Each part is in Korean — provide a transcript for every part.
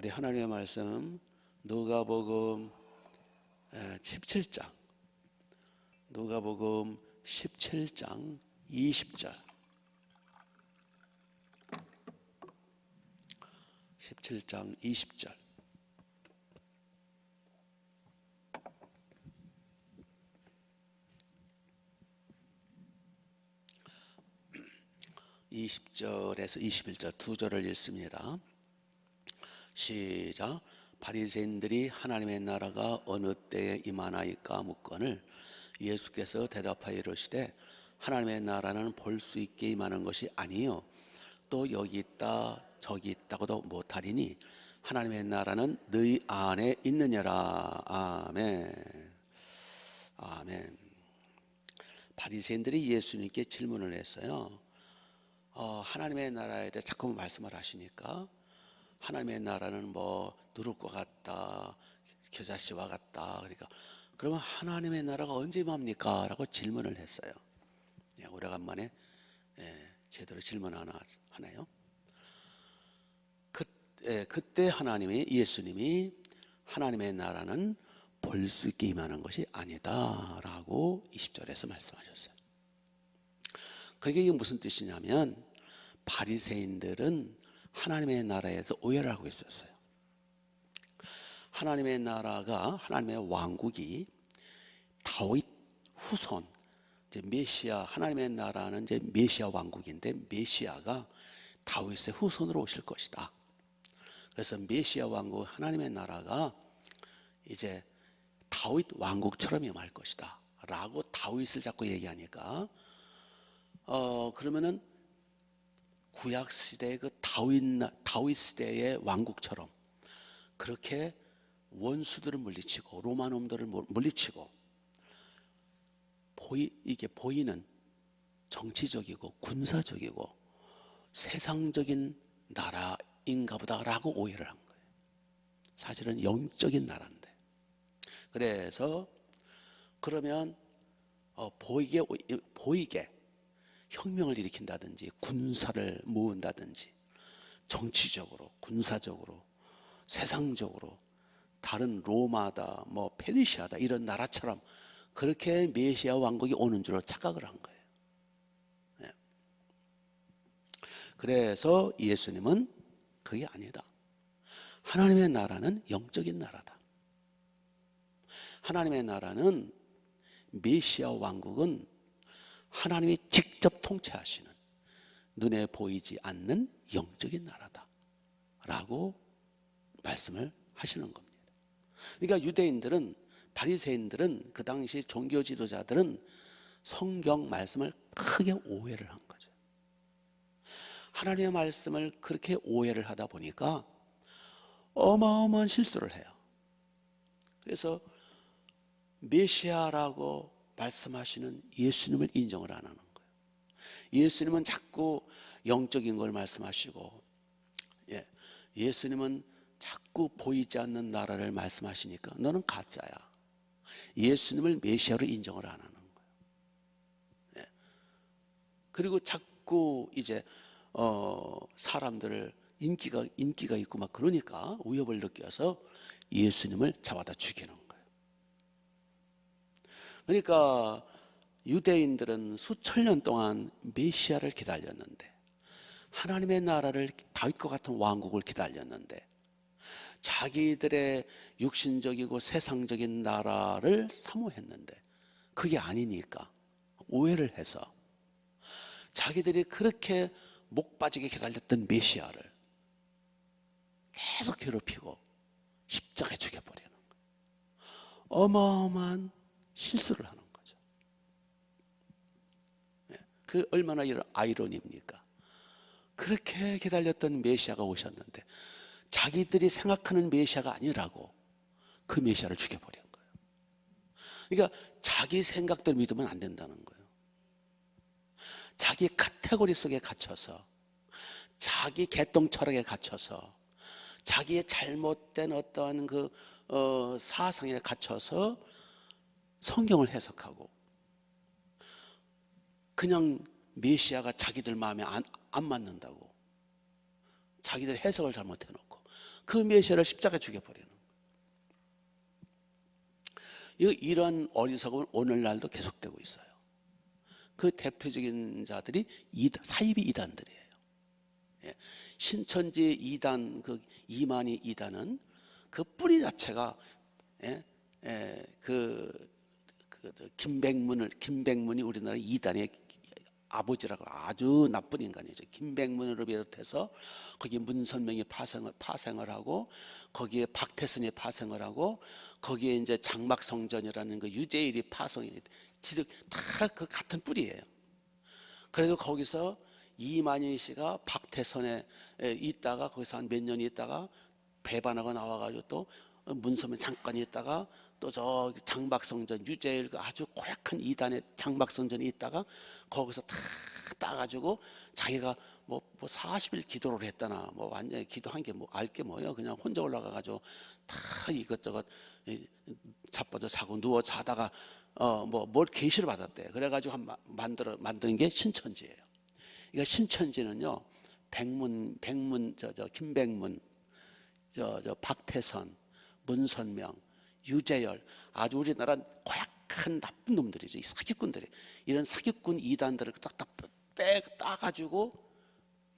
우리 하나님의 말씀 누가복음 17장 누가복음 17장 20절 17장 20절 (20절에서 21절) 두 절을 읽습니다. 시작. 바리새인들이 하나님의 나라가 어느 때에 임하나이까 묻거늘 예수께서 대답하여 이르시되 하나님의 나라는 볼 수 있게 임하는 것이 아니요 또 여기 있다 저기 있다고도 못하리니 하나님의 나라는 너희 안에 있느니라. 아멘. 아멘. 바리새인들이 예수님께 질문을 했어요. 하나님의 나라에 대해 자꾸 말씀을 하시니까 하나님의 나라는 뭐 누룩과 같다, 겨자씨와 같다. 그러니까 그러면 하나님의 나라가 언제 임합니까? 라고 질문을 했어요. 오래간만에 제대로 질문 하나요. 그때 예수님이 하나님의 나라는 볼 수 있게 임하는 것이 아니다 라고 20절에서 말씀하셨어요. 그게 이게 무슨 뜻이냐면 바리새인들은 하나님의 나라에서 오해를 하고 있었어요. 하나님의 나라가, 하나님의 왕국이 다윗 후손, 이제 메시아, 하나님의 나라는 이제 메시아 왕국인데 메시아가 다윗의 후손으로 오실 것이다. 그래서 메시아 왕국, 하나님의 나라가 이제 다윗 왕국처럼 임할 것이다 라고 다윗을 자꾸 얘기하니까 그러면은 구약 시대의 그 다윗 시대의 왕국처럼 그렇게 원수들을 물리치고 로마 놈들을 물리치고 이게 보이는 정치적이고 군사적이고 세상적인 나라인가 보다라고 오해를 한 거예요. 사실은 영적인 나라인데. 그래서 그러면 보이게 혁명을 일으킨다든지 군사를 모은다든지 정치적으로 군사적으로 세상적으로 다른 로마다 뭐 페르시아다 이런 나라처럼 그렇게 메시아 왕국이 오는 줄로 착각을 한 거예요. 그래서 예수님은 그게 아니다. 하나님의 나라는 영적인 나라다. 하나님의 나라는 메시아 왕국은 하나님이 직접 통치하시는 눈에 보이지 않는 영적인 나라다 라고 말씀을 하시는 겁니다. 그러니까 유대인들은, 바리새인들은, 그 당시 종교 지도자들은 성경 말씀을 크게 오해를 한 거죠. 하나님의 말씀을 그렇게 오해를 하다 보니까 어마어마한 실수를 해요. 그래서 메시아라고 말씀하시는 예수님을 인정을 안 하는 거예요. 예수님은 자꾸 영적인 걸 말씀하시고 예수님은 자꾸 보이지 않는 나라를 말씀하시니까 너는 가짜야. 예수님을 메시아로 인정을 안 하는 거예요. 그리고 자꾸 이제 사람들을 인기가 있고 막 그러니까 위협을 느껴서 예수님을 잡아다 죽이는 거예요. 그러니까 유대인들은 수천 년 동안 메시아를 기다렸는데 하나님의 나라를 다윗과 같은 왕국을 기다렸는데 자기들의 육신적이고 세상적인 나라를 사모했는데 그게 아니니까 오해를 해서 자기들이 그렇게 목 빠지게 기다렸던 메시아를 계속 괴롭히고 십자가에 죽여버리는 거예요. 어마어마한 실수를 하는 거죠. 그 얼마나 아이러니입니까? 그렇게 기다렸던 메시아가 오셨는데 자기들이 생각하는 메시아가 아니라고 그 메시아를 죽여버린 거예요. 그러니까 자기 생각들 믿으면 안 된다는 거예요. 자기 카테고리 속에 갇혀서 자기 개똥 철학에 갇혀서 자기의 잘못된 어떠한 그 사상에 갇혀서 성경을 해석하고 그냥 메시아가 자기들 마음에 안 맞는다고 자기들 해석을 잘못해놓고 그 메시아를 십자가에 죽여버리는 거예요. 이런 어리석음은 오늘날도 계속되고 있어요. 그 대표적인 자들이 사이비 이단들이에요. 예. 신천지 이단, 그 이만희 이단은 그 뿌리 자체가 김백문이 우리나라 이단의 아버지라고, 아주 나쁜 인간이죠. 김백문으로 비롯해서 거기에 문선명이 파생을 하고, 거기에 박태선이 파생을 하고, 거기에 이제 장막성전이라는 그 유재일이 파생이, 다 그 같은 뿌리예요. 그래도 거기서 이만희 씨가 박태선에 있다가 거기서 한 몇 년 있다가 배반하고 나와가지고 또 문선명 잠깐 있다가 또 저 장박성전 유재일 그 아주 고약한 이단의 장박성전이 있다가 거기서 다 따가지고 자기가 뭐 40일 기도를 했다나 뭐 완전히 기도한 게 뭐 알게 뭐예요. 그냥 혼자 올라가가지고 다 이것저것 자빠져 자고 누워 자다가 뭘 계시를 받았대. 그래가지고 만든 게 신천지예요. 그러니까 신천지는요, 김백문, 박태선, 문선명, 유재열, 아주 우리나라 고약한 나쁜 놈들이죠. 이 사기꾼들이. 이런 사기꾼 이단들을 딱 따가지고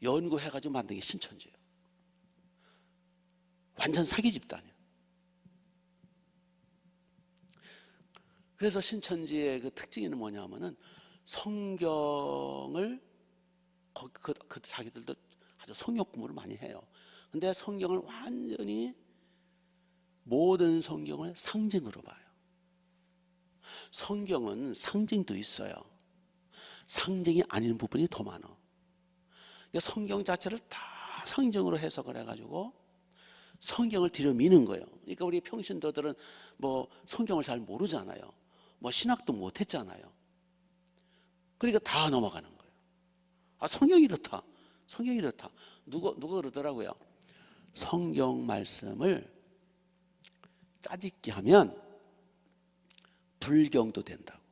연구해가지고 만든 게 신천지예요. 완전 사기 집단이에요. 그래서 신천지의 그 특징은 뭐냐면은 성경을 그 자기들도 아주 성경 공부를 많이 해요. 근데 성경을 완전히 모든 성경을 상징으로 봐요. 성경은 상징도 있어요. 상징이 아닌 부분이 더 많아. 그러니까 성경 자체를 다 상징으로 해석을 해가지고 성경을 들여미는 거예요. 그러니까 우리 평신도들은 뭐 성경을 잘 모르잖아요. 뭐 신학도 못했잖아요. 그러니까 다 넘어가는 거예요. 아, 성경이 이렇다. 성경이 이렇다. 누가 그러더라고요. 성경 말씀을 짜집기 하면 불경도 된다고.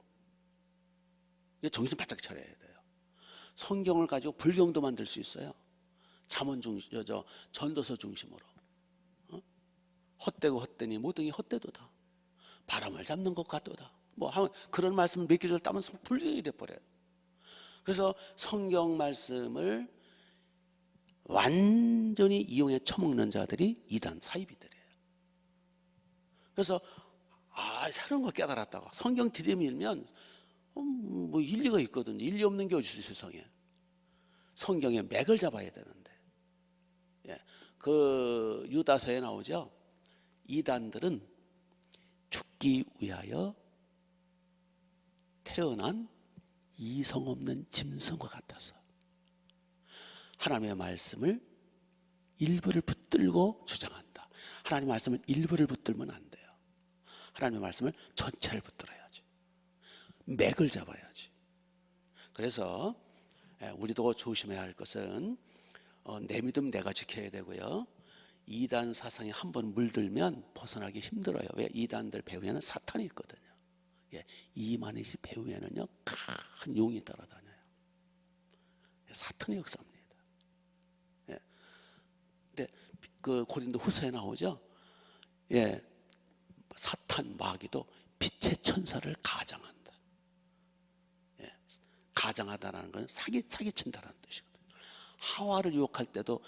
정신 바짝 차려야 돼요. 성경을 가지고 불경도 만들 수 있어요. 전도서 중심으로. 헛되고 헛되니 모든 게 헛되도다. 바람을 잡는 것 같도다. 그런 말씀 몇 개를 따면 불경이 돼버려요. 그래서 성경 말씀을 완전히 이용해 처먹는 자들이 이단 사이비들이에요. 그래서 새로운 걸 깨달았다고 성경 들이밀면 뭐 일리가 있거든. 일리 없는 게 어디 있어 세상에. 성경의 맥을 잡아야 되는데. 그 유다서에 나오죠. 이단들은 죽기 위하여 태어난 이성 없는 짐승과 같아서 하나님의 말씀을 일부를 붙들고 주장한다. 하나님의 말씀을 일부를 붙들면 안 돼요. 하나님의 말씀을 전체를 붙들어야지. 맥을 잡아야지. 그래서 우리도 조심해야 할 것은 내 믿음 내가 지켜야 되고요. 이단 사상이 한번 물들면 벗어나기 힘들어요. 왜? 이단들 배후에는 사탄이 있거든요. 이만희 씨 배후에는요 큰 용이 따라다녀요. 사탄의 역사입니다. 근데 그 고린도 후서에 나오죠. 사탄 마귀도 빛의 천사를 가장한다. 가장하다라는 건 사기친다라는 뜻이거든요. 하와를 유혹할 때도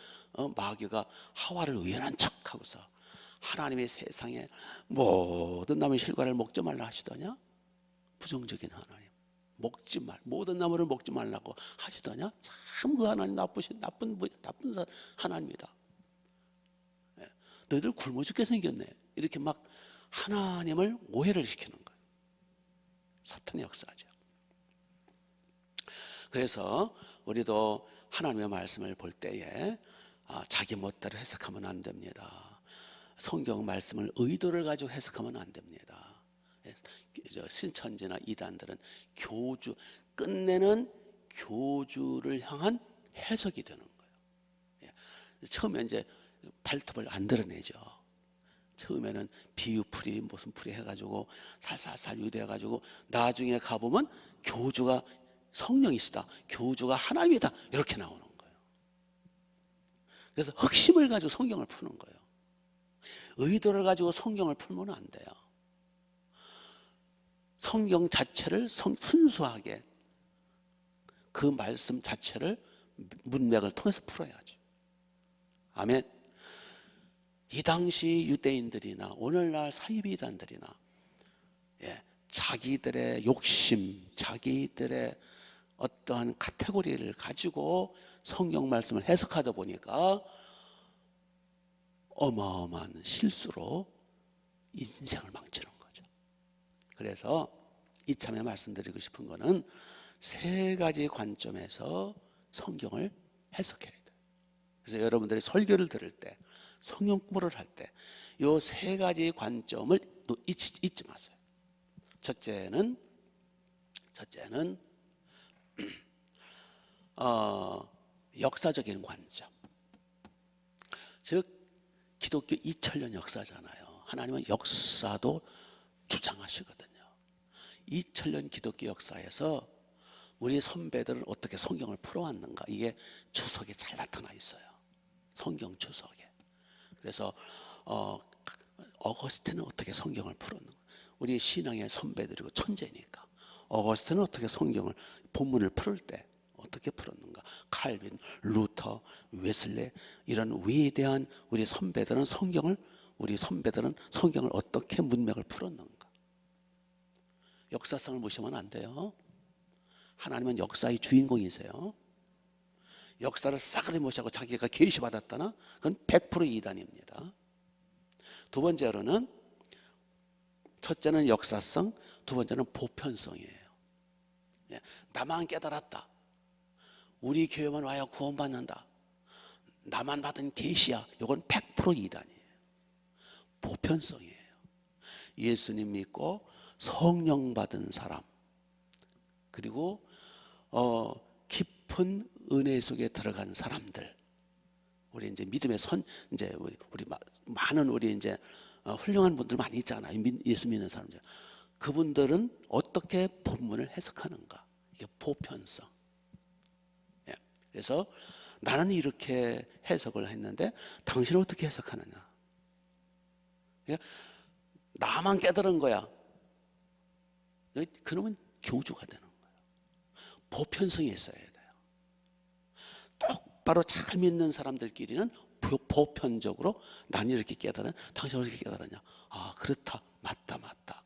마귀가 하와를 의연한 척하고서 하나님의 세상에 모든 나무의 실과를 먹지 말라 하시더냐? 부정적인 하나님, 모든 나무를 먹지 말라고 하시더냐? 참 그 하나님 나쁜 하나님이다. 너희들 굶어 죽게 생겼네. 이렇게 막 하나님을 오해를 시키는 거예요. 사탄의 역사죠. 그래서 우리도 하나님의 말씀을 볼 때에 자기 멋대로 해석하면 안 됩니다. 성경 말씀을 의도를 가지고 해석하면 안 됩니다. 신천지나 이단들은 끝내는 교주를 향한 해석이 되는 거예요. 처음에 이제 발톱을 안 드러내죠. 처음에는 비유풀이 무슨 풀이 해가지고 살살살 유대해가지고 나중에 가보면 교주가 성령이시다, 교주가 하나님이다, 이렇게 나오는 거예요. 그래서 흑심을 가지고 성경을 푸는 거예요. 의도를 가지고 성경을 풀면 안 돼요. 성경 자체를 순수하게 그 말씀 자체를 문맥을 통해서 풀어야죠. 아멘. 이 당시 유대인들이나 오늘날 사이비단들이나 자기들의 욕심, 자기들의 어떠한 카테고리를 가지고 성경 말씀을 해석하다 보니까 어마어마한 실수로 인생을 망치는 거죠. 그래서 이참에 말씀드리고 싶은 거는 세 가지 관점에서 성경을 해석해야 돼요. 그래서 여러분들이 설교를 들을 때, 성경 공부를 할 때 이 세 가지 관점을 잊지 마세요. 첫째는 역사적인 관점. 즉 기독교 2000년 역사잖아요. 하나님은 역사도 주장하시거든요. 2000년 기독교 역사에서 우리 선배들은 어떻게 성경을 풀어왔는가, 이게 주석에 잘 나타나 있어요. 성경 주석에. 그래서 어거스틴은 어떻게 성경을 풀었는가, 우리 신앙의 선배들이고 천재니까 어거스틴은 어떻게 성경을 본문을 풀을 때 어떻게 풀었는가, 칼빈, 루터, 웨슬레, 이런 위대한 우리 선배들은 성경을 어떻게 문맥을 풀었는가. 역사성을 무시하면 안 돼요. 하나님은 역사의 주인공이세요. 역사를 싸그리 무시하고 자기가 계시받았다나 그건 100% 이단입니다. 두 번째로는, 첫째는 역사성, 두 번째는 보편성이에요. 나만 깨달았다, 우리 교회만 와야 구원받는다, 나만 받은 계시야, 이건 100% 이단이에요. 보편성이에요. 예수님 믿고 성령 받은 사람, 그리고 깊은 은혜 속에 들어간 사람들, 우리 이제 믿음의 이제 우리 많은 우리 이제 훌륭한 분들 많이 있잖아요. 예수 믿는 사람들. 그분들은 어떻게 본문을 해석하는가, 이게 보편성. 그래서 나는 이렇게 해석을 했는데 당신은 어떻게 해석하느냐. 나만 깨달은 거야, 그러면 교주가 되는 거예요. 보편성이 있어야 돼요. 똑바로 잘 믿는 사람들끼리는 보편적으로 난 이렇게 깨달아, 당신은 어떻게 깨달았냐, 아 그렇다, 맞다,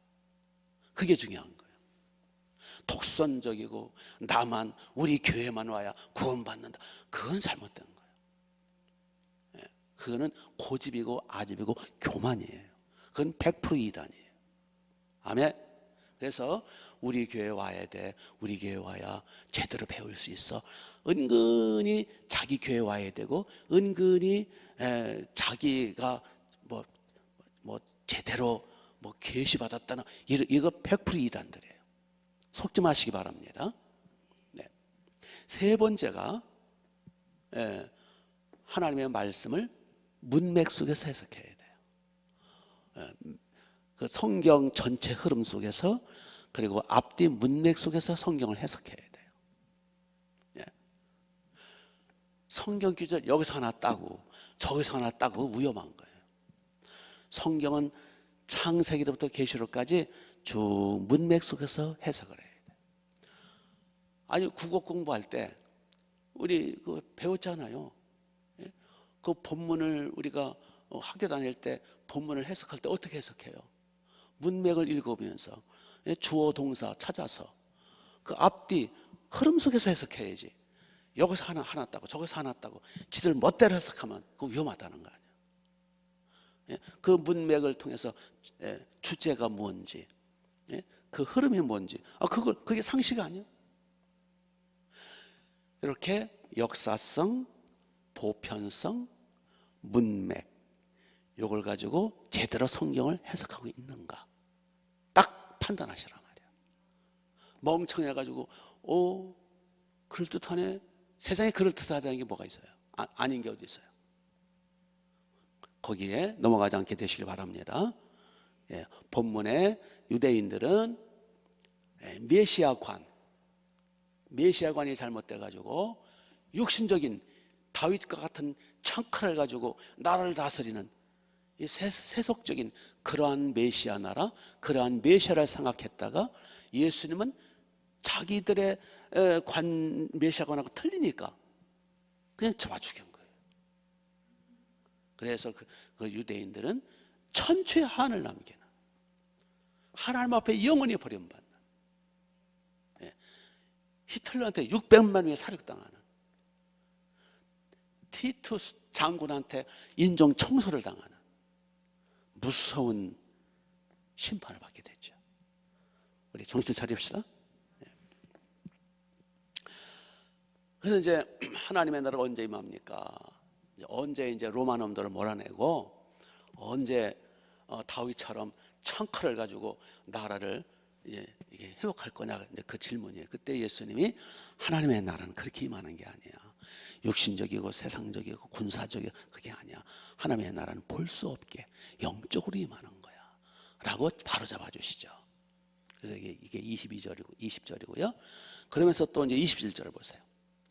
그게 중요한 거예요. 독선적이고 나만, 우리 교회만 와야 구원받는다, 그건 잘못된 거예요. 그거는 고집이고 아집이고 교만이에요. 그건 100% 이단이에요. 아멘. 그래서 우리 교회 와야 돼, 우리 교회 와야 제대로 배울 수 있어, 은근히 자기 교회 와야 되고, 은근히 자기가 뭐 제대로 뭐 계시 받았다나, 이거 100% 이단들이에요. 속지 마시기 바랍니다. 네. 세 번째가 하나님의 말씀을 문맥 속에서 해석해야 돼요. 그 성경 전체 흐름 속에서, 그리고 앞뒤 문맥 속에서 성경을 해석해야 돼요. 성경 구절 여기서 하나 따고 저기서 하나 따고 위험한 거예요. 성경은 창세기로부터 계시록까지 쭉 문맥 속에서 해석을 해야 돼요. 아니 국어 공부할 때 우리 배웠잖아요. 그 본문을 우리가 학교 다닐 때 본문을 해석할 때 어떻게 해석해요? 문맥을 읽으면서 주어 동사 찾아서 그 앞뒤 흐름 속에서 해석해야지. 여기서 하나 따고 저기서 하나 따고 지들 멋대로 해석하면 그거 위험하다는 거 아니에요. 그 문맥을 통해서 주제가 뭔지, 그 흐름이 뭔지, 그게 상식 아니에요? 이렇게 역사성, 보편성, 문맥, 이걸 가지고 제대로 성경을 해석하고 있는가 딱 판단하시란 말이야. 멍청해가지고 그럴듯하네, 세상에 그럴듯하다는 게 뭐가 있어요? 아닌 게 어디 있어요? 거기에 넘어가지 않게 되시길 바랍니다. 본문에 유대인들은 메시아관이 잘못돼가지고 육신적인 다윗과 같은 창칼을 가지고 나라를 다스리는 이 세속적인 그러한 메시아 나라, 그러한 메시아를 생각했다가 예수님은 자기들의 메시아관하고 틀리니까 그냥 잡아 죽인 거예요. 그래서 그 유대인들은 천추의 한을 남기는, 하나님 앞에 영원히 버림받는, 히틀러한테 600만 명이 사륙당하는, 티투스 장군한테 인종 청소를 당하는 무서운 심판을 받게 되죠. 우리 정신 차립시다. 그래서 이제 하나님의 나라가 언제 임합니까? 언제 이제 로마 놈들을 몰아내고, 언제 다윗처럼 창칼을 가지고 나라를 이제 회복할 거냐, 이제 그 질문이에요. 그때 예수님이 하나님의 나라는 그렇게 임하는 게 아니야. 육신적이고 세상적이고 군사적이고 그게 아니야. 하나님의 나라는 볼 수 없게 영적으로 임하는 거야 라고 바로 잡아주시죠. 그래서 이게 22절이고 20절이고요. 그러면서 또 이제 21절을 보세요.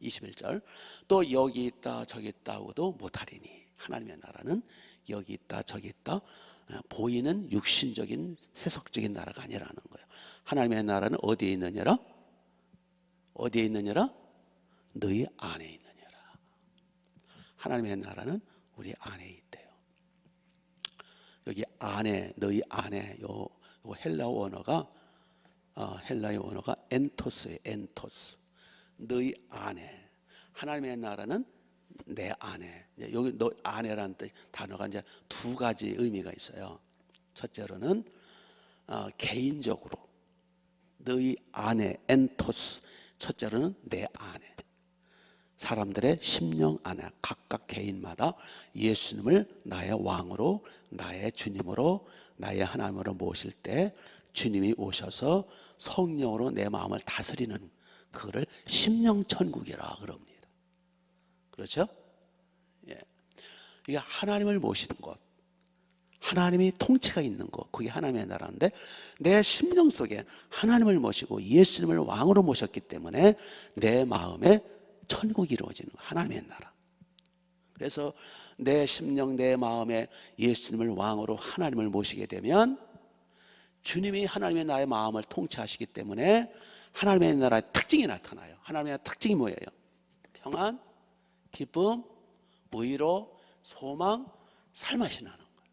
21절, 또 여기 있다 저기 있다 하고도 못하리니 하나님의 나라는 여기 있다 저기 있다 보이는 육신적인 세속적인 나라가 아니라는 거예요. 하나님의 나라는 어디에 있느냐라? 어디에 있느냐라? 너희 안에 있느냐라. 하나님의 나라는 우리 안에 있대요. 여기 안에, 너희 안에, 요 헬라어 언어가 헬라의 언어가 엔토스예요. 엔토스. 너희 안에. 하나님의 나라는 내 안에. 여기 너 안에라는 단어가 이제 두 가지 의미가 있어요. 첫째로는 개인적으로 너희 안에, 엔토스. 첫째로는 내 안에. 사람들의 심령 안에 각각 개인마다 예수님을 나의 왕으로, 나의 주님으로, 나의 하나님으로 모실 때 주님이 오셔서 성령으로 내 마음을 다스리는, 그거를 심령천국이라 그럽니다. 그렇죠? 예. 이게 하나님을 모시는 것, 하나님이 통치가 있는 것, 그게 하나님의 나라인데, 내 심령 속에 하나님을 모시고 예수님을 왕으로 모셨기 때문에 내 마음에 천국이 이루어지는 하나님의 나라. 그래서 내 심령, 내 마음에 예수님을 왕으로 하나님을 모시게 되면 주님이 하나님의 나의 마음을 통치하시기 때문에 하나님의 나라의 특징이 나타나요. 하나님의 특징이 뭐예요? 평안, 기쁨, 의로, 소망, 살맛이 나는 거예요.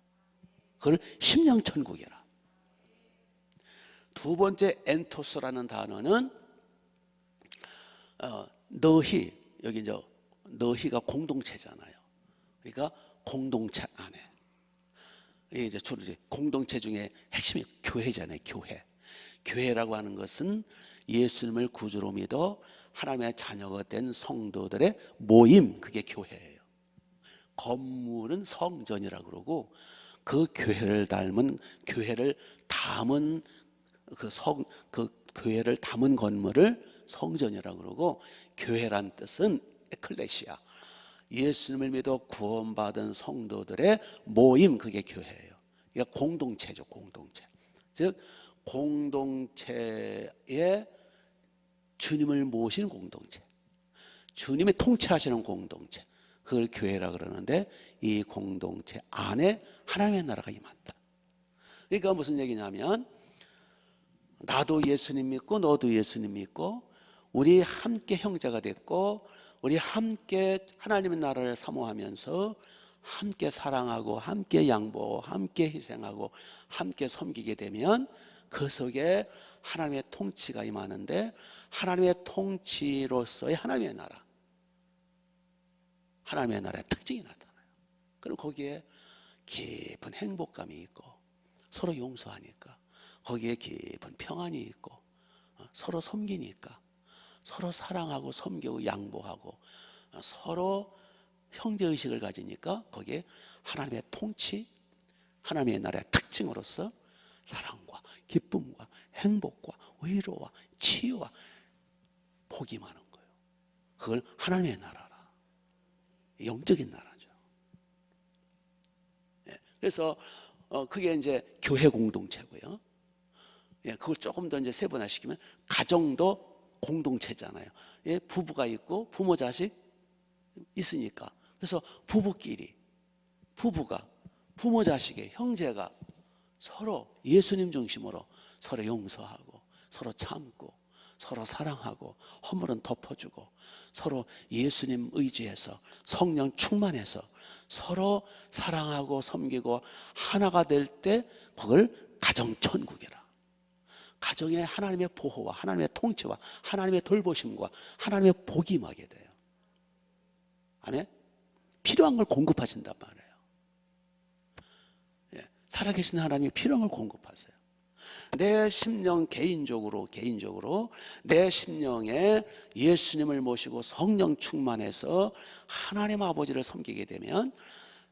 그걸 심령천국이라. 두 번째 엔토스라는 단어는 너희, 여기 이제 너희가 공동체잖아요. 그러니까 공동체 안에. 이게 이제 주로 이제 공동체 중에 핵심이 교회잖아요. 교회. 교회라고 하는 것은 예수님을 구주로 믿어 하나님의 자녀가 된 성도들의 모임, 그게 교회예요. 건물은 성전이라고 그러고, 그 교회를 닮은, 교회를 담은 그 교회를 담은 건물을 성전이라고 그러고, 교회란 뜻은 에클레시아, 예수님을 믿어 구원받은 성도들의 모임, 그게 교회예요. 그러니까 공동체죠. 공동체. 즉 공동체에 주님을 모시는 공동체, 주님이 통치하시는 공동체, 그걸 교회라 그러는데, 이 공동체 안에 하나님의 나라가 임한다. 그러니까 무슨 얘기냐면, 나도 예수님 믿고 너도 예수님 믿고 우리 함께 형제가 됐고, 우리 함께 하나님의 나라를 사모하면서 함께 사랑하고 함께 양보하고 함께 희생하고 함께 섬기게 되면 그 속에 하나님의 통치가 임하는데, 하나님의 통치로서의 하나님의 나라, 하나님의 나라의 특징이 나타나요. 그럼 거기에 깊은 행복감이 있고, 서로 용서하니까 거기에 깊은 평안이 있고, 서로 섬기니까, 서로 사랑하고 섬기고 양보하고 서로 형제의식을 가지니까 거기에 하나님의 통치, 하나님의 나라의 특징으로서 사랑과 기쁨과 행복과 위로와 치유와 복이 많은 거예요. 그걸 하나님의 나라라, 영적인 나라죠. 그래서 그게 이제 교회 공동체고요. 그걸 조금 더 이제 세분화시키면 가정도 공동체잖아요. 부부가 있고 부모 자식 있으니까. 그래서 부부끼리, 부부가 부모 자식의 형제가 서로 예수님 중심으로 서로 용서하고 서로 참고 서로 사랑하고 허물은 덮어주고 서로 예수님 의지해서 성령 충만해서 서로 사랑하고 섬기고 하나가 될 때 그걸 가정천국이라. 가정에 하나님의 보호와 하나님의 통치와 하나님의 돌보심과 하나님의 복이 임하게 돼요. 아멘? 필요한 걸 공급하신단 말이에요. 예, 살아계신 하나님이 필요한 걸 공급하세요. 내 심령 개인적으로 내 심령에 예수님을 모시고 성령 충만해서 하나님 아버지를 섬기게 되면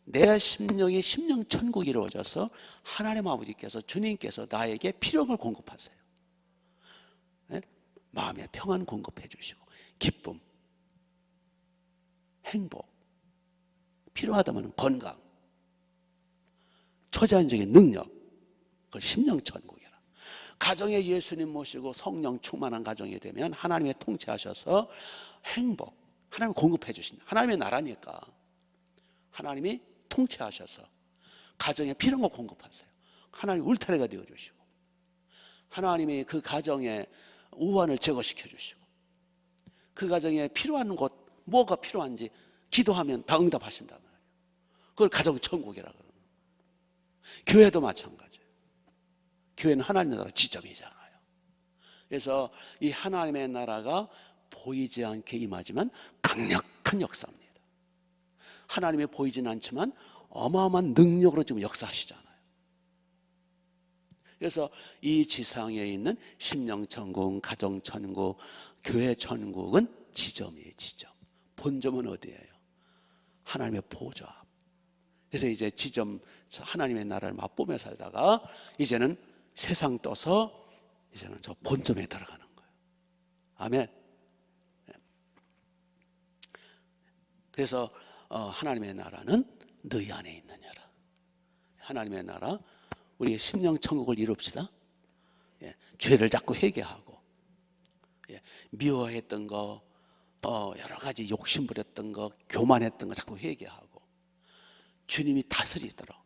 내 심령이 심령 천국이 이루어져서 하나님 아버지께서 주님께서 나에게 필요한 걸 공급하세요. 네? 마음의 평안 공급해 주시고 기쁨, 행복, 필요하다면 건강, 초자연적인 능력, 그걸 심령 천국이라. 가정에 예수님 모시고 성령 충만한 가정이 되면 하나님의 통치하셔서 행복, 하나님 공급해 주신다. 하나님의 나라니까 하나님이 통치하셔서 가정에 필요한 거 공급하세요. 하나님 울타리가 되어주시고 하나님이 그 가정에 우환을 제거시켜 주시고 그 가정에 필요한 것 뭐가 필요한지 기도하면 다 응답하신단 말이에요. 그걸 가정천국이라 그러는 거예요. 교회도 마찬가지예요. 교회는 하나님의 나라 지점이잖아요. 그래서 이 하나님의 나라가 보이지 않게 임하지만 강력한 역사입니다. 하나님이 보이지는 않지만 어마어마한 능력으로 지금 역사하시잖아요. 그래서 이 지상에 있는 심령천국, 가정천국, 교회천국은 지점이에요. 지점. 본점은 어디예요? 하나님의 보좌. 그래서 이제 지점 하나님의 나라를 맛보며 살다가 이제는 세상 떠서 이제는 저 본점에 들어가는 거예요. 아멘. 그래서 하나님의 나라는 너희 안에 있느냐라. 하나님의 나라, 우리의 심령 천국을 이룹시다. 예, 죄를 자꾸 회개하고, 예, 미워했던 거, 여러 가지 욕심 부렸던 거, 교만했던 거 자꾸 회개하고, 주님이 다스리도록,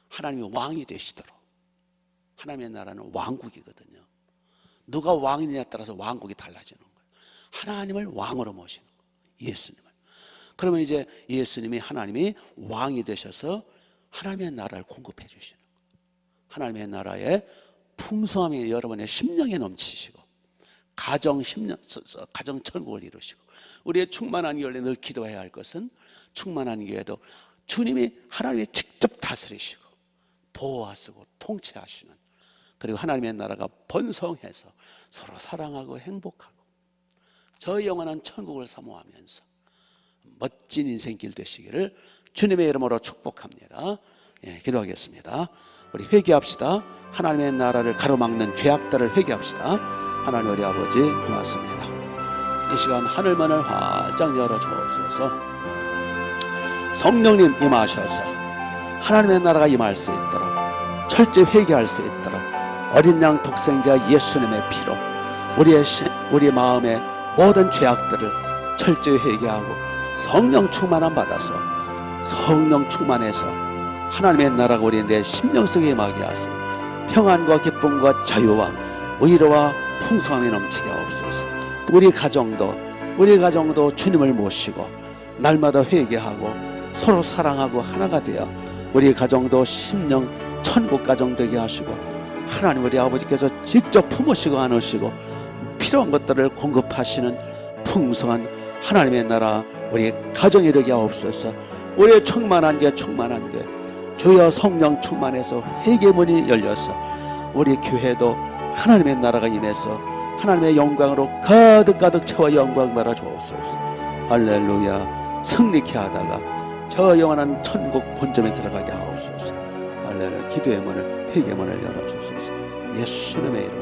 하나님이 왕이 되시도록. 하나님의 나라는 왕국이거든요. 누가 왕이냐에 따라서 왕국이 달라지는 거예요. 하나님을 왕으로 모시는 거예요. 예수님을. 그러면 이제 예수님이 하나님이 왕이 되셔서 하나님의 나라를 공급해 주시는 거예요. 하나님의 나라의 풍성함이 여러분의 심령에 넘치시고 가정 천국을 이루시고 우리의 충만한 교회에 늘 기도해야 할 것은 충만한 교회도 주님이 하나님이 직접 다스리시고 보호하시고 통치하시는 그리고 하나님의 나라가 번성해서 서로 사랑하고 행복하고 저 영원한 천국을 사모하면서 멋진 인생길 되시기를 주님의 이름으로 축복합니다. 예, 기도하겠습니다. 우리 회개합시다. 하나님의 나라를 가로막는 죄악들을 회개합시다. 하나님 우리 아버지 고맙습니다. 이 시간 하늘문을 활짝 열어주옵소서. 성령님 임하셔서 하나님의 나라가 임할 수 있도록 철저히 회개할 수 있도록 어린 양 독생자 예수님의 피로 우리 마음의 모든 죄악들을 철저히 회개하고 성령 충만함 받아서 성령 충만해서 하나님의 나라가 우리 내 심령 속에 임하게 하시고 평안과 기쁨과 자유와 의로와 풍성함이 넘치게 하옵소서. 우리 가정도 주님을 모시고 날마다 회개하고 서로 사랑하고 하나가 되어 우리 가정도 심령 천국 가정 되게 하시고 하나님 우리 아버지께서 직접 품으시고 안으시고 필요한 것들을 공급하시는 풍성한 하나님의 나라 우리 가정에 이르게 하옵소서. 우리의 충만한 게 주여 성령 충만해서 회개문이 열려서 우리 교회도 하나님의 나라가 임해서 하나님의 영광으로 가득 채워 영광 받아 주옵소서. 할렐루야. 승리케 하다가 저 영원한 천국 본점에 들어가게 하옵소서. 할렐루야. 기도의 문을 회개문을 열어주소서. 예수님의 이름